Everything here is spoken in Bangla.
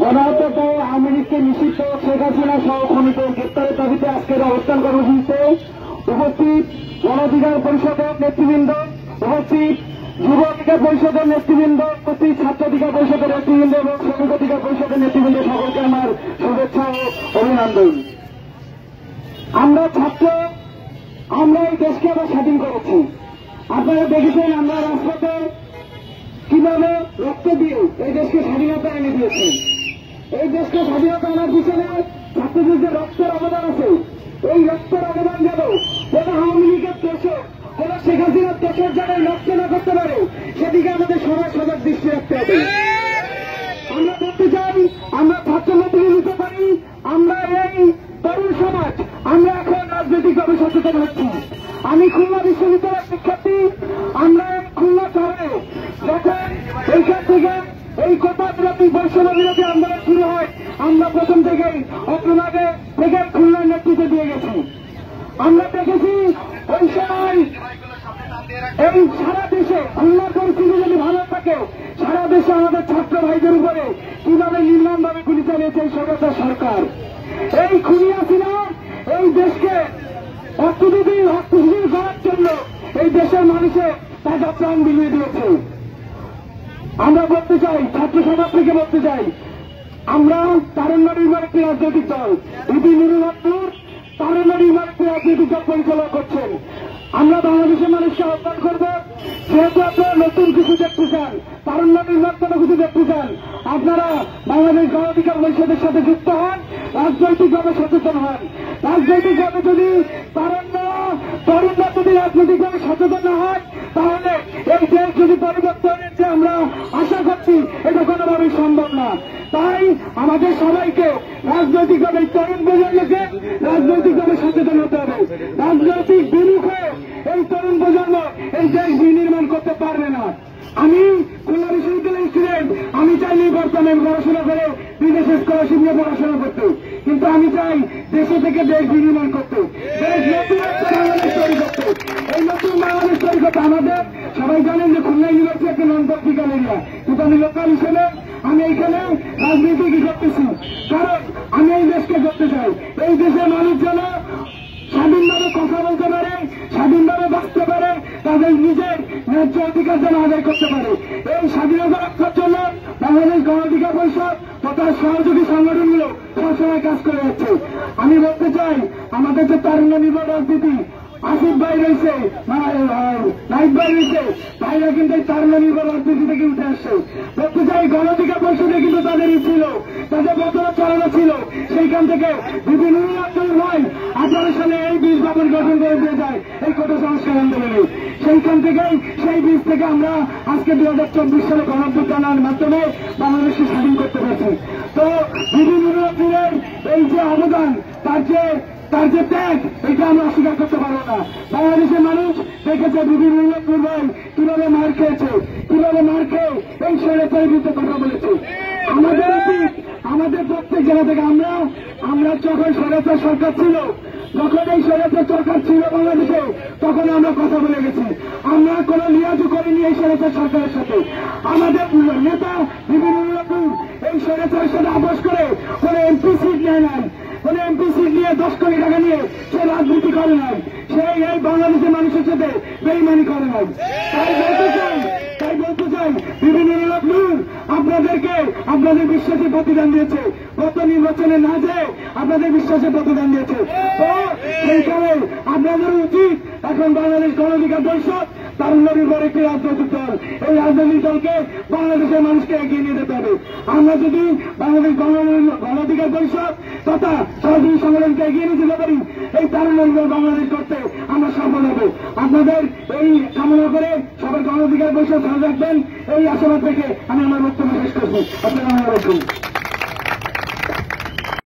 গণহত্যাকে আওয়ামী লীগকে নিষিদ্ধ শেখ হাসিনা সহ খুনিদের গ্রেপ্তারের দাবিতে আজকের অবস্থান কর্মসূচিতে উপস্থিত গণ অধিকার পরিষদের নেতৃবৃন্দ, উপস্থিত যুব অধিকার পরিষদের নেতৃবৃন্দ, উপস্থিত ছাত্র অধিকার পরিষদের নেতৃবৃন্দ এবং শ্রমিক অধিকার পরিষদের নেতৃবৃন্দ সকলকে আমার শুভেচ্ছা ও অভিনন্দন। আমরা ছাত্র, আমরা এই দেশকে আবার স্বাধীন করেছি। আপনারা দেখেছেন আমরা রাজপথে কিভাবে রক্ত দিয়ে এই দেশকে স্বাধীনতা এনে দিয়েছি। এই দেশকে স্বাধীনতা আনার পিছনে ছাত্রদের যে রক্তের অবদান আছে, এই রক্তের অবদান যেন কোন আওয়ামী লীগের দেশে, কোন শেখ হাসিনার দেশের যেন নষ্ট না করতে পারে, সেদিকে আমাদের সবার সবার দৃষ্টি রাখতে হবে। আমরা বলতে চাই, আমরা ছাত্র নেতৃত্ব নিতে পারি, আমরা এই তরুণ সমাজ, আমরা এখন রাজনৈতিকভাবে সচেতন হচ্ছি। আমি খুলনা বিশ্ববিদ্যালয়ের শিক্ষার্থী। আমরা খুলনা শহরে যখন এইখান থেকে এই কোটা বিরোধী বৈষম্য বিরোধী আন্দোলন শুরু হয়, আমরা প্রথম থেকেই অগ্রভাগে থেকে খুলনার নেতৃত্ব দিয়ে গেছি। আমরা দেখেছি ওই সময় এই সারা দেশে খুলনার পরিস্থিতি যদি ভালো থাকে, সারা দেশে আমাদের ছাত্র ভাইদের উপরে কিভাবে নির্মমভাবে গুলি চালিয়েছে এই সরকার। এই খুনি হাসিনা এই দেশকে অর্থনীতি করার জন্য এই দেশের মানুষে তাদের প্রাণ বিলিয়ে দিয়েছে। আমরা বলতে চাই, ছাত্র সমাজ থেকে বলতে চাই, আমরা তারুণ্য নির্মাণ একটি রাজনৈতিক দল, ইতি নুরুল তারুণ্য নির্মাণ একটি রাজনৈতিক দল পরিচালনা করছেন। আমরা বাংলাদেশের মানুষকে আহ্বান করব, যেহেতু আপনারা নতুন কিছু দেখতে চান, তারুণ্য নির্মাণ কোনো কিছু দেখতে চান, আপনারা বাংলাদেশ গণ অধিকার পরিষদের সাথে যুক্ত হন, রাজনৈতিকভাবে সচেতন হন। রাজনৈতিকভাবে যদি তরুণরা যদি রাজনৈতিকভাবে সচেতন না হয়, তাহলে এই দেশ যদি পরিবর্তনের যে আমরা আশা করছি, এটা কোনোভাবেই সম্ভব না। তাই আমাদের সবাইকে রাজনৈতিকভাবে তরুণ প্রজন্মকে রাজনৈতিকভাবে সচেতন হতে হবে। রাজনৈতিক বিরুদ্ধে এই তরুণ প্রজন্ম এই দেশ বিনির্মাণ করতে পারবে না। আমি খুলনা বিশ্ববিদ্যালয়ের স্টুডেন্ট, আমি চাই নির্বাচনে পড়াশোনা করে বিদেশে স্কলারশিপ নিয়ে পড়াশোনা করতে, কিন্তু আমি চাই দেশে থেকে দেশ বিনির্মাণ করতে, দেশ নতুন একটা বাংলাদেশ তৈরি করতে। এই নতুন বাংলাদেশ তৈরি করতে আমাদের সবাই জানেন যে খুলনা ইউনিভার্সিটি একটা নন পলিটিক্যাল এরিয়া, কিন্তু আমি লোকাল হিসেবে আমি এইখানে রাজনীতি করতেছি, কারণ আমি এই দেশকে করতে চাই। এই দেশের মানুষ যেন স্বাধীনভাবে কথা বলতে পারে, স্বাধীনভাবে বাঁচতে পারে, তাদের নিজের ন্যায্য অধিকার যেন আদায় করতে পারে। এই স্বাধীনতা রক্ষার জন্য বাংলাদেশ গণ অধিকার পরিষদ তথা সহযোগী সংগঠনগুলো সবসময় কাজ করে যাচ্ছে। আমি বলতে চাই, আমাদের যে তারুণ্য নির্ভর রাজনীতি, আসিফ ভাই রয়েছে, নাইক ভাই রয়েছে, ভাইরা কিন্তু এই তারুণ্য নির্ভর রাজনীতি থেকে উঠে আসছে। বলতে চাই, গণ অধিকার পরিষদে কিন্তু তাদেরই ছিল, তাদের বদলা চালানো ছিল। সেইখান থেকে বিভিন্ন ভাই 18 সালে এই বীজ ভবন গঠন করে দিয়ে যায় এই কোটা সংস্কার আন্দোলনে। সেইখান থেকেই সেই বীজ থেকে আমরা আজকে 2024 সালে গণঅভ্যুত্থানের মাধ্যমে বাংলাদেশকে স্বাধীন করতে পারছি। তো বিভিন্ন এই যে অবদান, তার যে ত্যাগ, এটা আমরা অস্বীকার করতে পারবো না। বাংলাদেশের মানুষ দেখেছে বিভিন্ন ভাই কিভাবে মার খেয়েছে, কিভাবে মার খেয়ে এই স্বৈরাচারের বিরুদ্ধে কথা বলেছে। আমাদের উচিত, আমাদের প্রত্যেক জায়গা থেকে আমরা যখন স্বৈরাচার সরকার ছিল, যখন এই স্বৈরাচার সরকার ছিল বাংলাদেশে, তখন আমরা কথা বলে গেছি। আমরা কোনো লিয়াজু করিনি এই স্বৈরাচার সরকারের সাথে। আমাদের নেতা বিভিন্ন এই স্বৈরাচারের সাথে আপোষ করে কোনো এমপি সিট নেয় নাই, কোন এমপি সিট নিয়ে 10 কোটি টাকা নিয়ে সে রাজনীতি করে নাই, সেই এই বাংলাদেশের মানুষের সাথে বেইমানি করে নাই। তাই বলতে চাই বিভিন্ন লোক আপনাদেরকে আপনাদের বিশ্বাসে প্রতিদান দিয়েছে, গত নির্বাচনে না যেয়ে আপনাদের বিশ্বাসে প্রতিদান দিয়েছে। তো সেইখানে আপনাদের উচিত এখন বাংলাদেশ গণ অধিকার পরিষদ তারুণ্য নির্ভর একটি রাজনৈতিক দল, এই রাজনৈতিক দলকে বাংলাদেশের মানুষকে এগিয়ে নিয়ে যেতে হবে। আমরা যদি বাংলাদেশ গণ অধিকার পরিষদ তথা সহযোগী সংগঠনকে এগিয়ে নিয়ে যেতে পারি, এই তারুণ্য নির্ভর বাংলাদেশ করতে আমরা সফল হব। আপনাদের এই কামনা করে সবার গণ অধিকার পরিষদ ভালো রাখবেন, এই আশাবাদ থেকে আমি আমার বক্তব্য শেষ করছি। আসসালামু আলাইকুম।